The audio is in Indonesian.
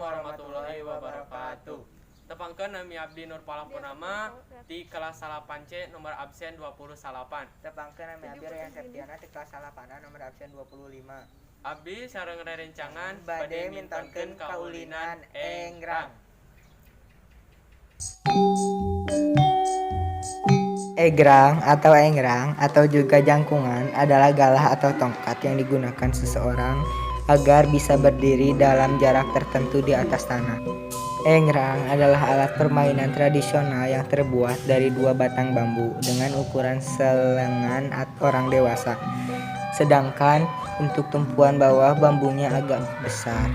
warahmatullahi wabarakatuh. Tepangkeun nami abdi Nur Palapunama di kelas 8C nomor absen 28. Tepangkeun nami abdi Ryan Septiana di kelas 8A nomor absen 25. Abdi sareng rerencangan Bade mintonkeun kaulinan enggrang. Egrang atau juga jangkungan adalah galah atau tongkat yang digunakan seseorang agar bisa berdiri dalam jarak tertentu di atas tanah. Egrang adalah alat permainan tradisional yang terbuat dari 2 batang bambu dengan ukuran selengan orang dewasa. Sedangkan untuk tumpuan bawah bambunya agak besar.